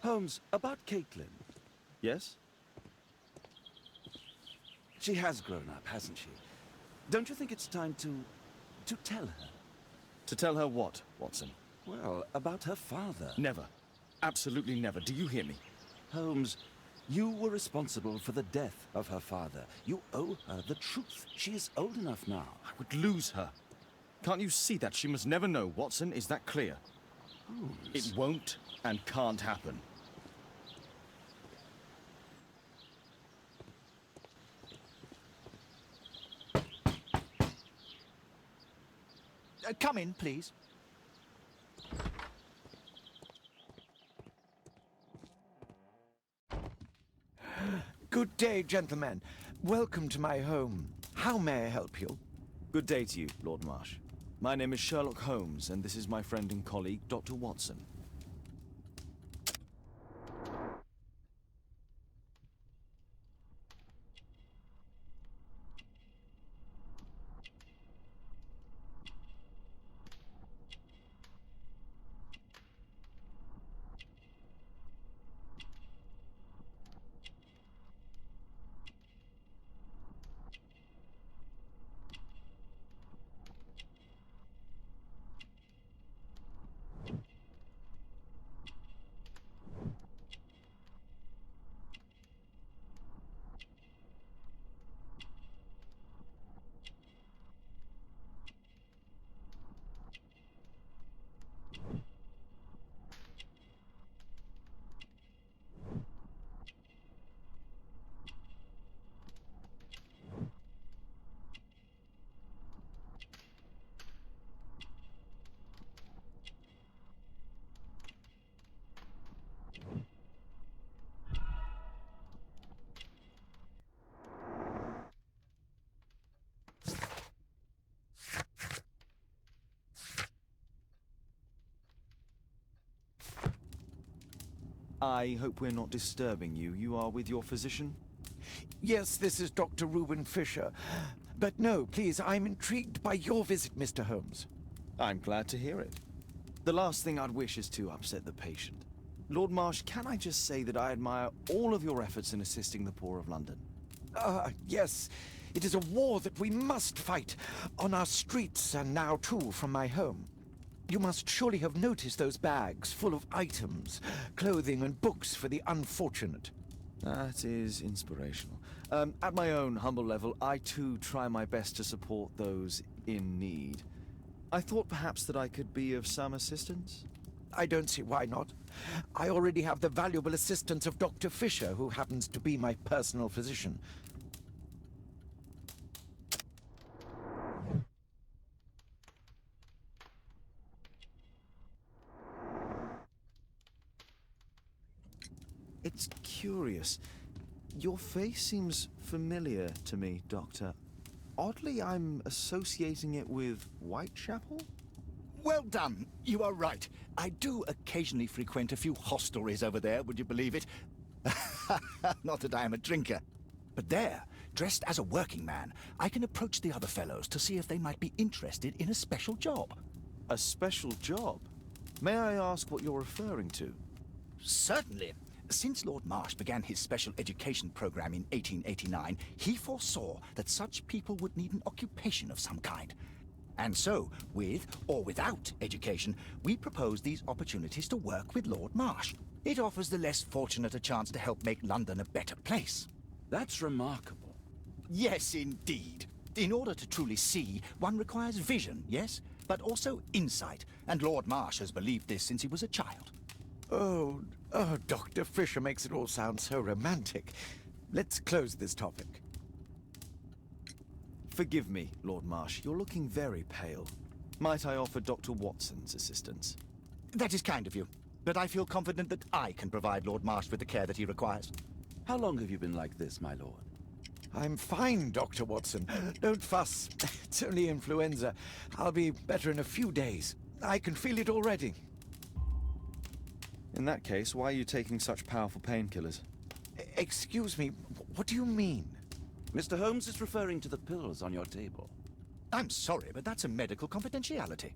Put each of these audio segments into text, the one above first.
Holmes, about Caitlin. Yes? She has grown up, hasn't she? Don't you think it's time to tell her? To tell her what, Watson? Well, about her father. Never. Absolutely never. Do you hear me? Holmes, you were responsible for the death of her father. You owe her the truth. She is old enough now. I would lose her. Can't you see that? She must never know, Watson. Is that clear? Holmes. It won't and can't happen. Come in, please. Good day, gentlemen. Welcome to my home. How may I help you? Good day to you, Lord Marsh. My name is Sherlock Holmes, and this is my friend and colleague, Dr. Watson. I hope we're not disturbing you. You are with your physician? Yes, this is Dr. Reuben Fisher. But no, please, I'm intrigued by your visit, Mr. Holmes. I'm glad to hear it. The last thing I'd wish is to upset the patient. Lord Marsh, can I just say that I admire all of your efforts in assisting the poor of London? Yes. It is a war that we must fight on our streets and now, too, from my home. You must surely have noticed those bags full of items, clothing and books for the unfortunate. That is inspirational. At my own humble level, I too try my best to support those in need. I thought perhaps that I could be of some assistance. I don't see why not. I already have the valuable assistance of Dr. Fisher, who happens to be my personal physician. It's curious. Your face seems familiar to me, Doctor. Oddly, I'm associating it with Whitechapel? Well done. You are right. I do occasionally frequent a few hostelries over there, would you believe it? Not that I am a drinker. But there, dressed as a working man, I can approach the other fellows to see if they might be interested in a special job. A special job? May I ask what you're referring to? Certainly. Since Lord Marsh began his special education program in 1889, he foresaw that such people would need an occupation of some kind. And so, with or without education, we propose these opportunities to work with Lord Marsh. It offers the less fortunate a chance to help make London a better place. That's remarkable. Yes, indeed. In order to truly see, one requires vision, yes? But also insight, and Lord Marsh has believed this since he was a child. Oh, Dr. Fisher makes it all sound so romantic. Let's close this topic. Forgive me, Lord Marsh. You're looking very pale. Might I offer Dr. Watson's assistance? That is kind of you. but I feel confident that I can provide Lord Marsh with the care that he requires. How long have you been like this, my lord? I'm fine, Dr. Watson. Don't fuss. It's only influenza. I'll be better in a few days. I can feel it already. In that case, why are you taking such powerful painkillers? Excuse me, what do you mean? Mr. Holmes is referring to the pills on your table. I'm sorry, but that's a medical confidentiality.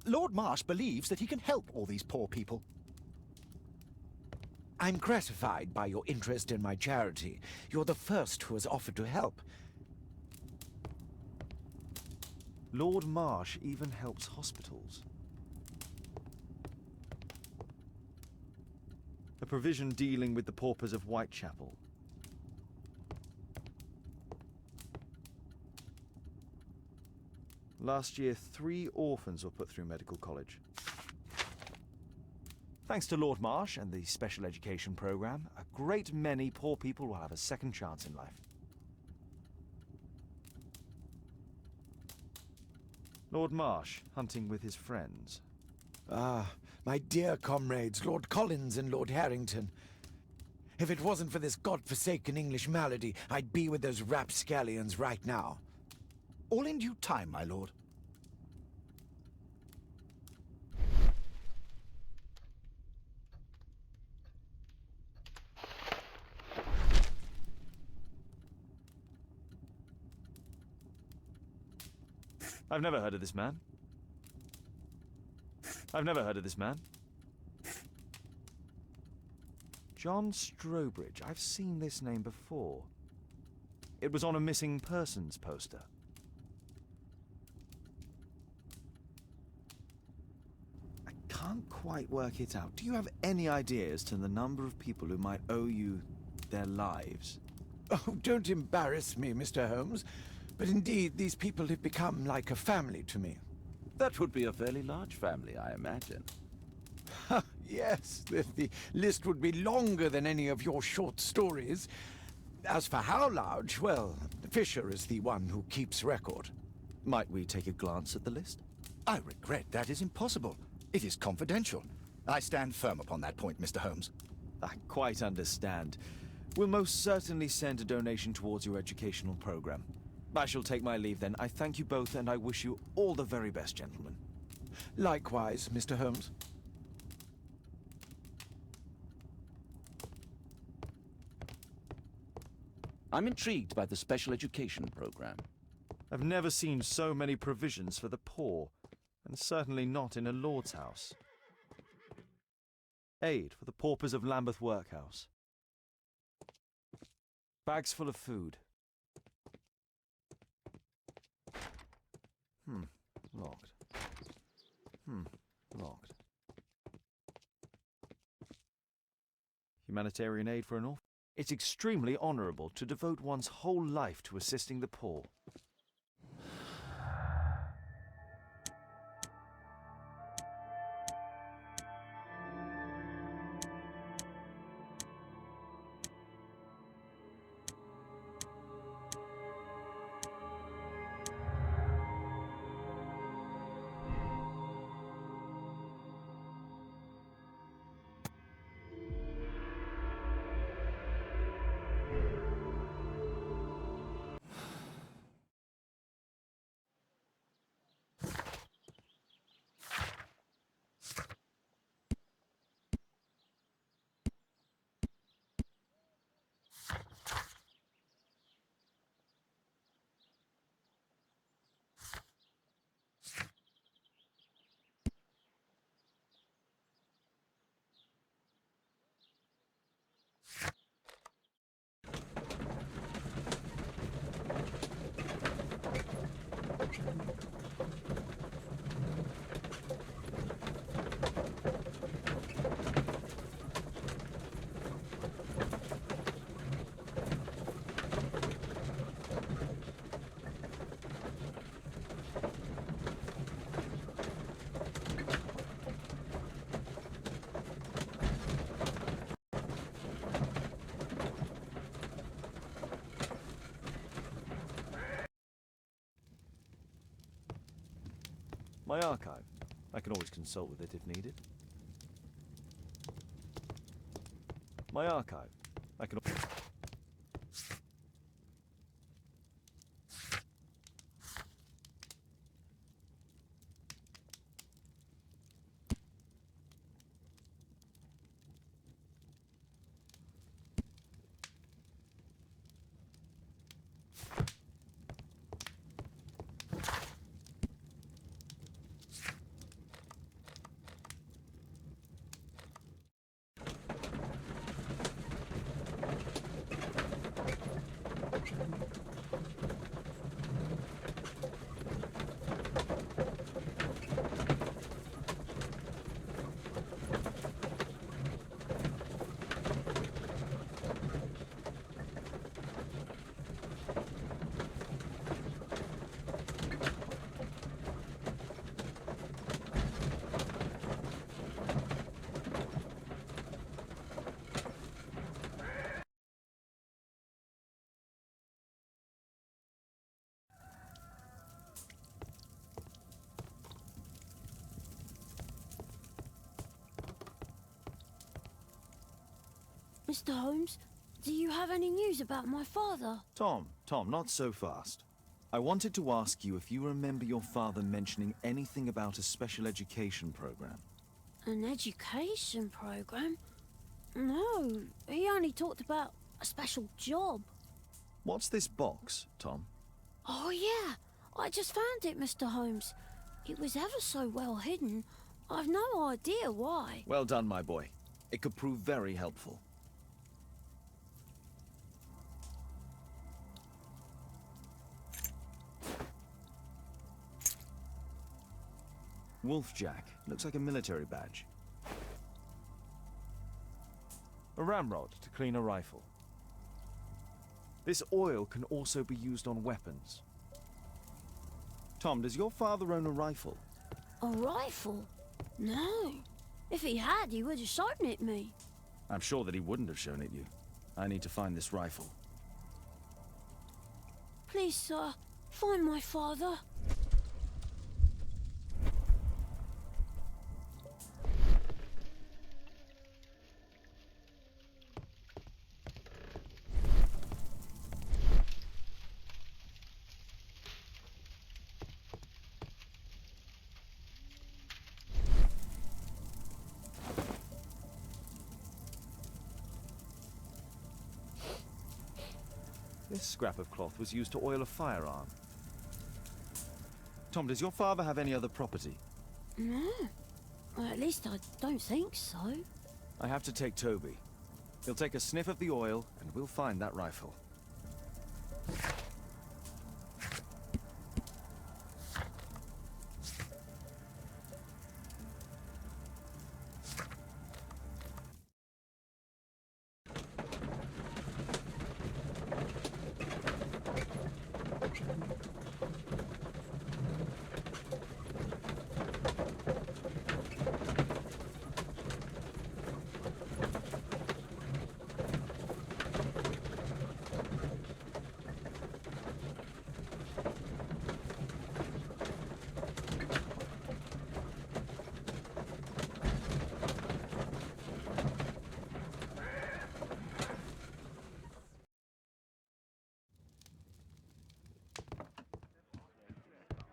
Lord Marsh believes that he can help all these poor people. I'm gratified by your interest in my charity. You're the first who has offered to help. Lord Marsh even helps hospitals. A provision dealing with the paupers of Whitechapel. Last year, 3 orphans were put through medical college. Thanks to Lord Marsh and the special education program, a great many poor people will have a second chance in life. Lord Marsh, hunting with his friends. Ah, my dear comrades, Lord Collins and Lord Harrington. If it wasn't for this godforsaken English malady, I'd be with those rapscallions right now. All in due time, my lord. I've never heard of this man. John Strobridge. I've seen this name before. It was on a missing persons poster. I can't quite work it out. Do you have any idea as to the number of people who might owe you their lives? Oh, don't embarrass me, Mr. Holmes. But indeed, these people have become like a family to me. That would be a fairly large family, I imagine. Yes, the list would be longer than any of your short stories. As for how large, well, Fisher is the one who keeps record. Might we take a glance at the list? I regret that is impossible. It is confidential. I stand firm upon that point, Mr. Holmes. I quite understand. We'll most certainly send a donation towards your educational program. I shall take my leave then. I thank you both, and I wish you all the very best, gentlemen. Likewise, Mr. Holmes. I'm intrigued by the special education program. I've never seen so many provisions for the poor, and certainly not in a lord's house. Aid for the paupers of Lambeth Workhouse. Bags full of food. Locked. Locked. Humanitarian aid for an orphan. It's extremely honourable to devote one's whole life to assisting the poor. My archive. I can always consult with it if needed. My archive. I can... Mr. Holmes, do you have any news about my father? Tom, not so fast. I wanted to ask you if you remember your father mentioning anything about a special education program. An education program? No, he only talked about a special job. What's this box, Tom? Oh yeah, I just found it, Mr. Holmes. It was ever so well hidden. I've no idea why. Well done, my boy. It could prove very helpful. Wolfjack. Looks like a military badge. A ramrod to clean a rifle. This oil can also be used on weapons. Tom, does your father own a rifle? A rifle? No. If he had, he would have shown it me. I'm sure that he wouldn't have shown it you. I need to find this rifle. Please, sir, find my father. This scrap of cloth was used to oil a firearm. Tom, does your father have any other property? No. Well, at least I don't think so. I have to take Toby. He'll take a sniff of the oil, and we'll find that rifle.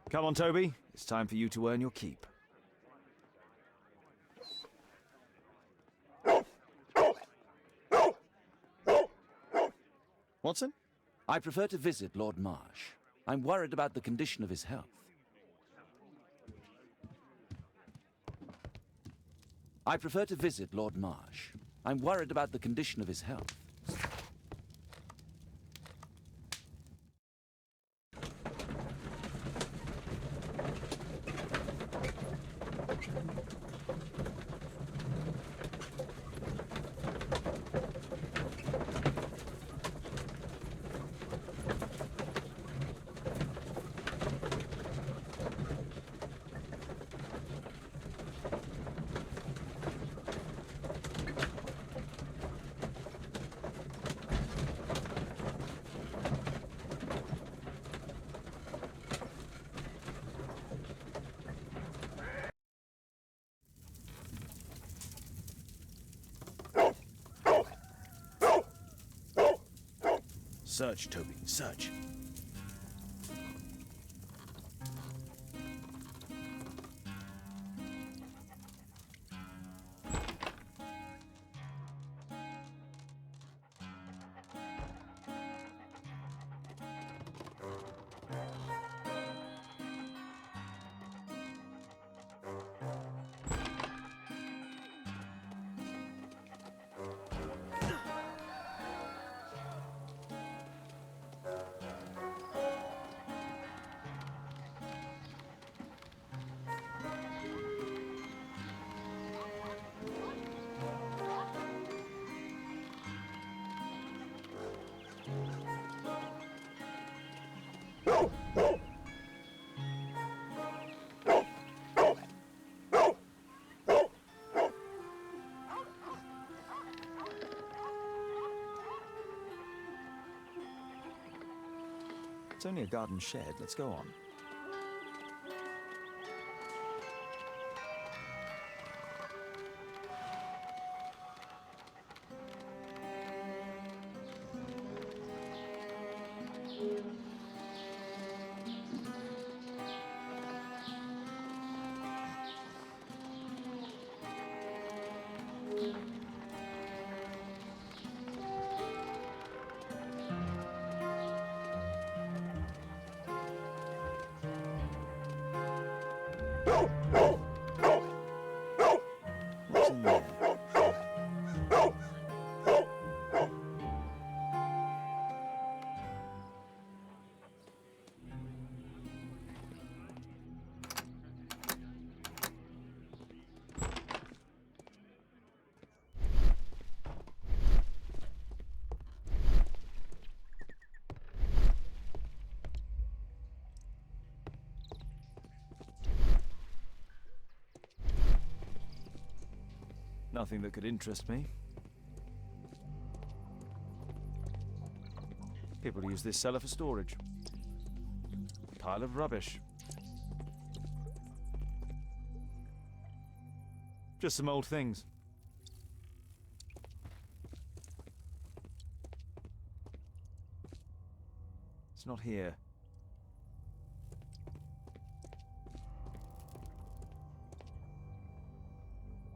Come on, Toby. It's time for you to earn your keep. Watson? I prefer to visit Lord Marsh. I'm worried about the condition of his health. I prefer to visit Lord Marsh. I'm worried about the condition of his health. Search, Toby, search. It's only a garden shed. Let's go on. What's in there? Nothing that could interest me. People use this cellar for storage. Pile of rubbish. Just some old things. It's not here.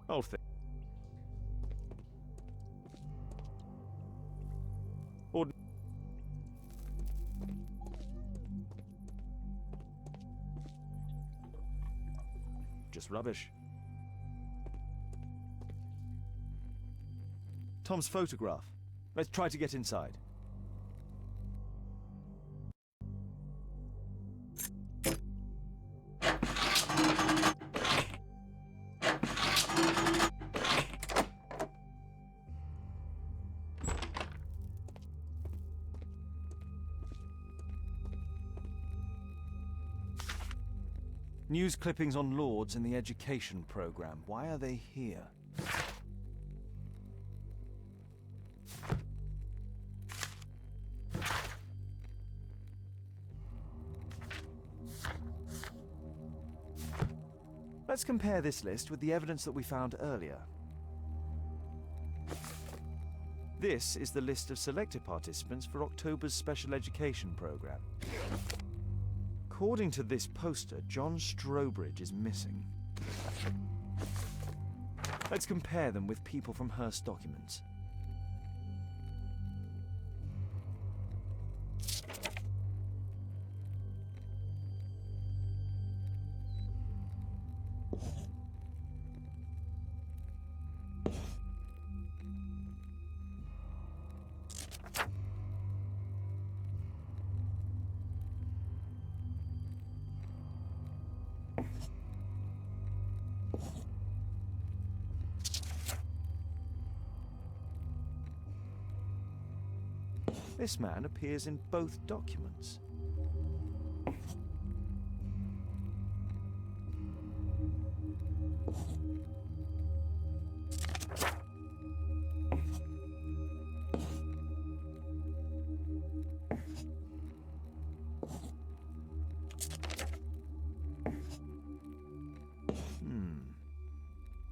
Old thing. Just rubbish. Tom's photograph. Let's try to get inside. News clippings on Lords in the education program. Why are they here? Let's compare this list with the evidence that we found earlier. This is the list of selected participants for October's special education program. According to this poster, John Strobridge is missing. Let's compare them with people from Hearst documents. This man appears in both documents.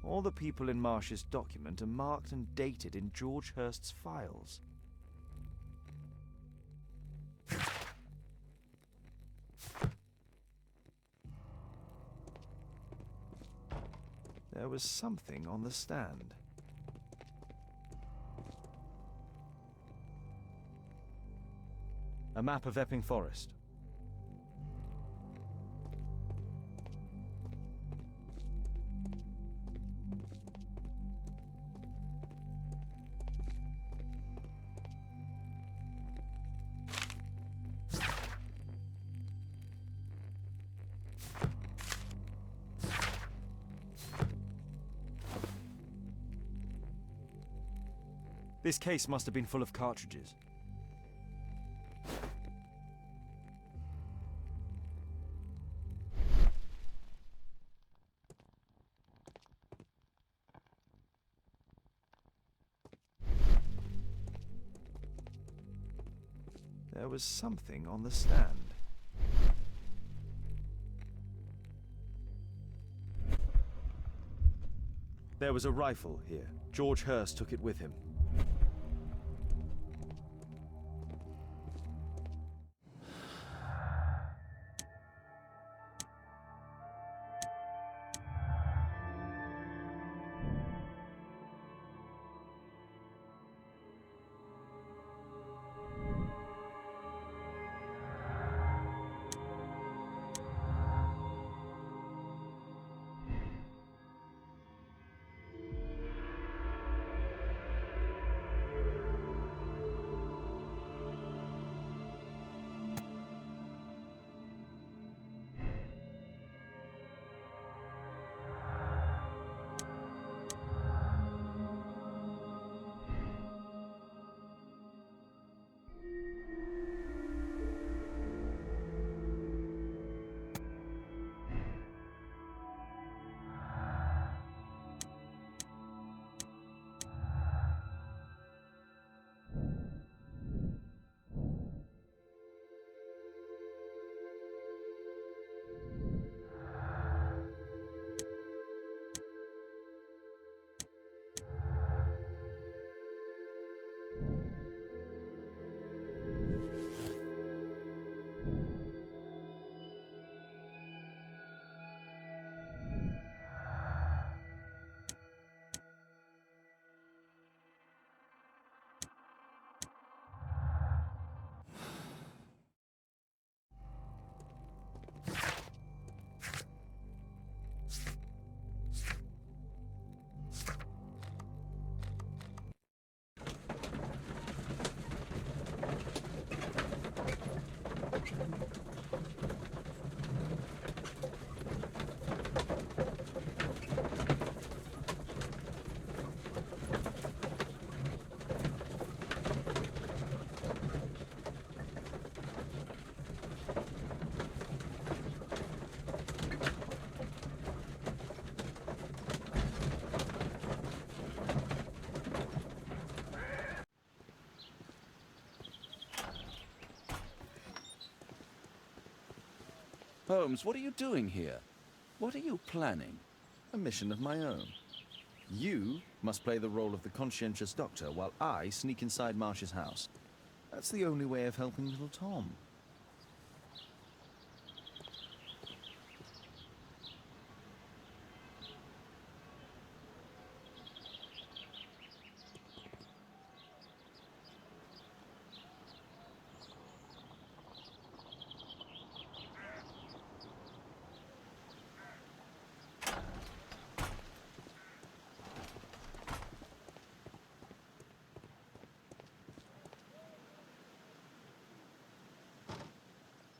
All the people in Marsh's document are marked and dated in George Hurst's files. There was something on the stand. A map of Epping Forest. This case must have been full of cartridges. There was something on the stand. There was a rifle here. George Hurst took it with him. Holmes, what are you doing here? What are you planning? A mission of my own. You must play the role of the conscientious doctor while I sneak inside Marsh's house. That's the only way of helping little Tom.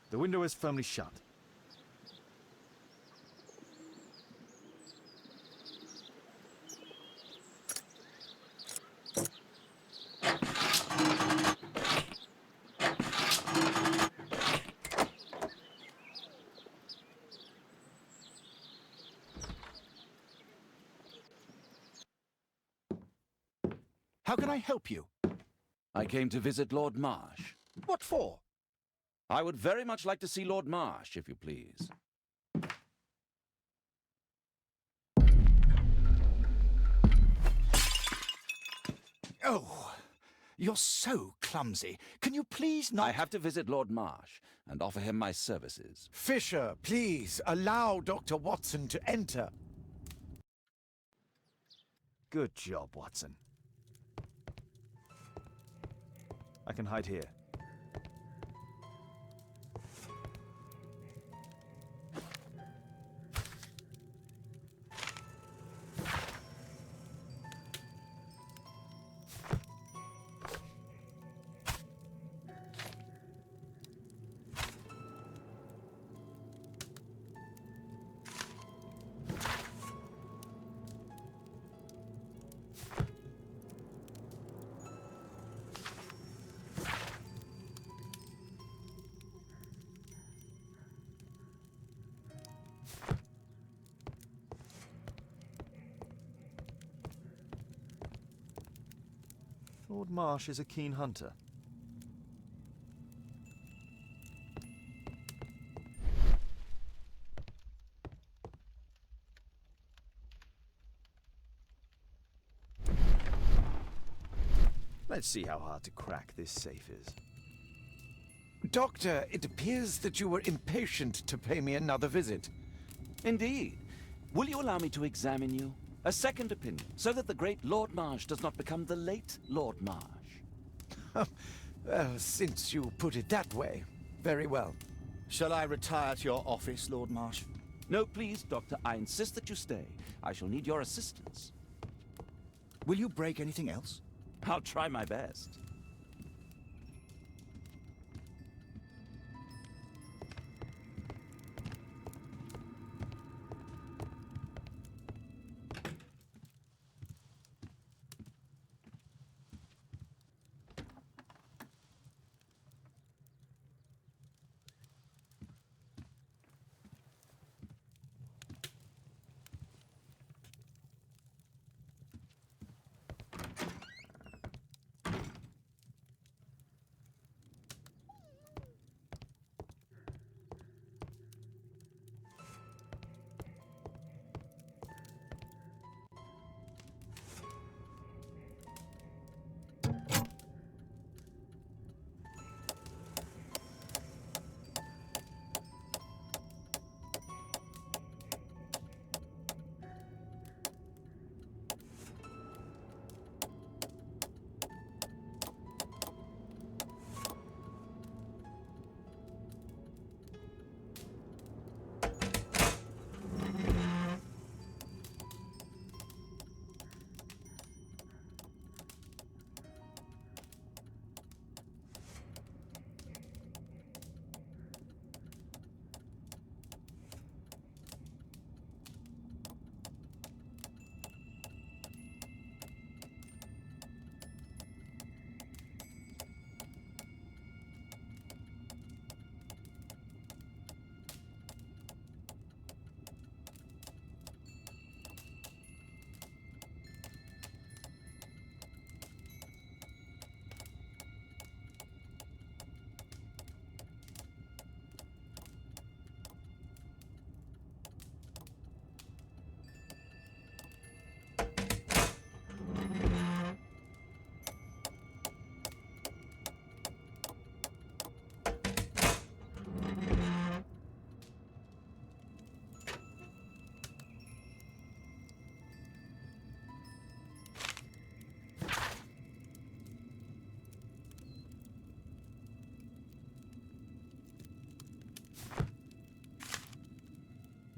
The window is firmly shut. How can I help you? I came to visit Lord Marsh. What for? I would very much like to see Lord Marsh, if you please. Oh, you're so clumsy. Can you please not— I have to visit Lord Marsh and offer him my services. Fisher, please allow Dr. Watson to enter. Good job, Watson. I can hide here. Lord Marsh is a keen hunter. Let's see how hard to crack this safe is. Doctor, it appears that you were impatient to pay me another visit. Indeed. Will you allow me to examine you? A second opinion, so that the great Lord Marsh does not become the late Lord Marsh. Well, since you put it that way, very well. Shall I retire to your office, Lord Marsh? No, please, Doctor. I insist that you stay. I shall need your assistance. Will you break anything else? I'll try my best.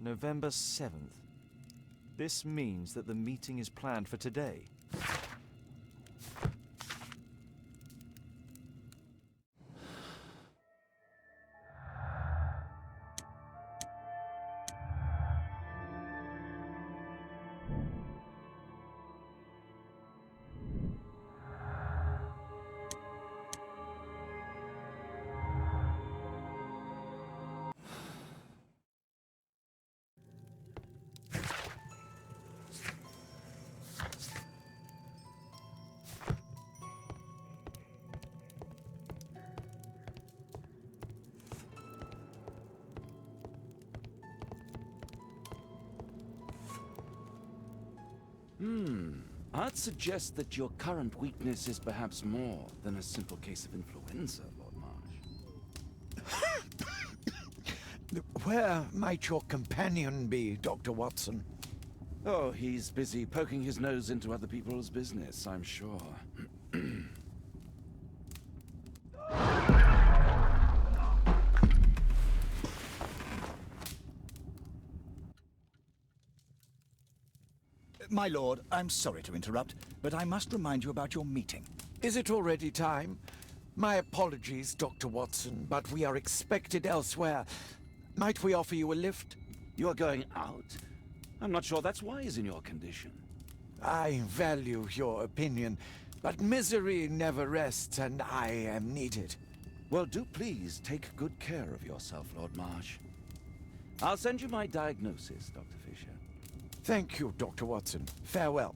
November 7th. This means that the meeting is planned for today. I'd suggest that your current weakness is perhaps more than a simple case of influenza, Lord Marsh. Where might your companion be, Dr. Watson? Oh, he's busy poking his nose into other people's business, I'm sure. My lord, I'm sorry to interrupt, but I must remind you about your meeting. Is it already time? My apologies, Dr. Watson, but we are expected elsewhere. Might we offer you a lift? You're going out? I'm not sure that's wise in your condition. I value your opinion, but misery never rests, and I am needed. Well, do please take good care of yourself, Lord Marsh. I'll send you my diagnosis, Dr. Fisher. Thank you, Dr. Watson. Farewell.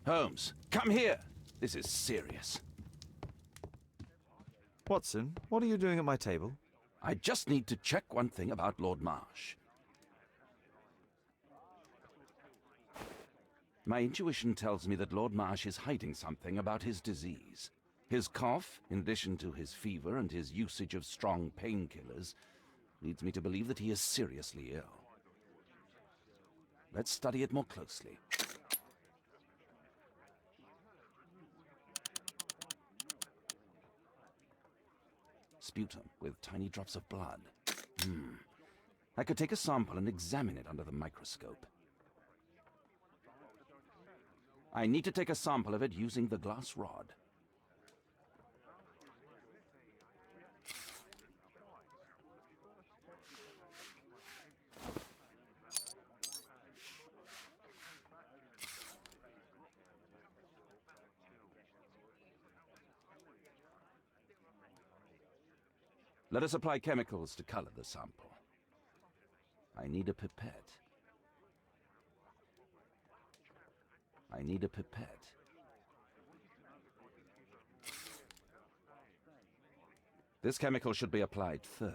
Holmes, come here. This is serious. Watson, what are you doing at my table? I just need to check one thing about Lord Marsh. My intuition tells me that Lord Marsh is hiding something about his disease. His cough, in addition to his fever and his usage of strong painkillers, leads me to believe that he is seriously ill. Let's study it more closely. Sputum with tiny drops of blood. I could take a sample and examine it under the microscope. I need to take a sample of it using the glass rod. Let us apply chemicals to color the sample. I need a pipette. I need a pipette. This chemical should be applied third.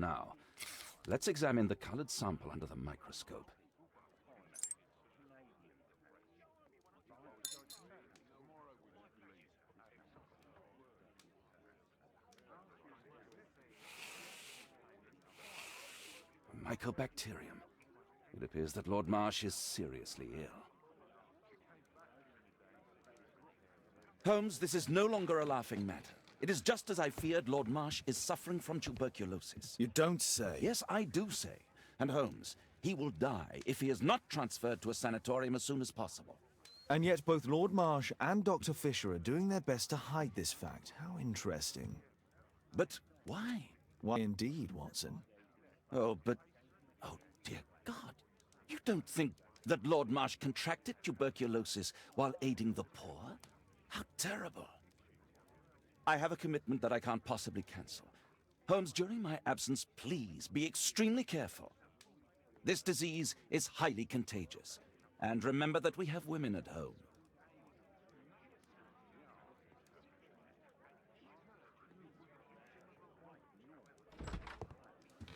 Now, let's examine the colored sample under the microscope. Mycobacterium. It appears that Lord Marsh is seriously ill. Holmes, this is no longer a laughing matter. It is just as I feared. Lord Marsh is suffering from tuberculosis. You don't say. Yes, I do say. And Holmes, he will die if he is not transferred to a sanatorium as soon as possible. And yet both Lord Marsh and Dr. Fisher are doing their best to hide this fact. How interesting. But why? Why indeed, Watson? Oh, dear God. You don't think that Lord Marsh contracted tuberculosis while aiding the poor? How terrible. I have a commitment that I can't possibly cancel. Holmes, during my absence, please be extremely careful. This disease is highly contagious. And remember that we have women at home.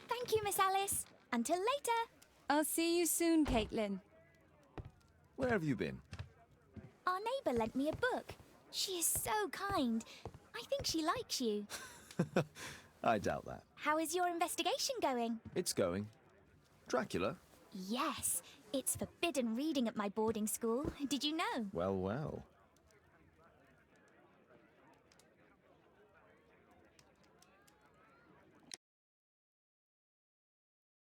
Thank you, Miss Alice. Until later. I'll see you soon, Caitlin. Where have you been? Our neighbour lent me a book. She is so kind. I think she likes you. I doubt that. How is your investigation going? It's going. Dracula? Yes. It's forbidden reading at my boarding school. Did you know? Well, well.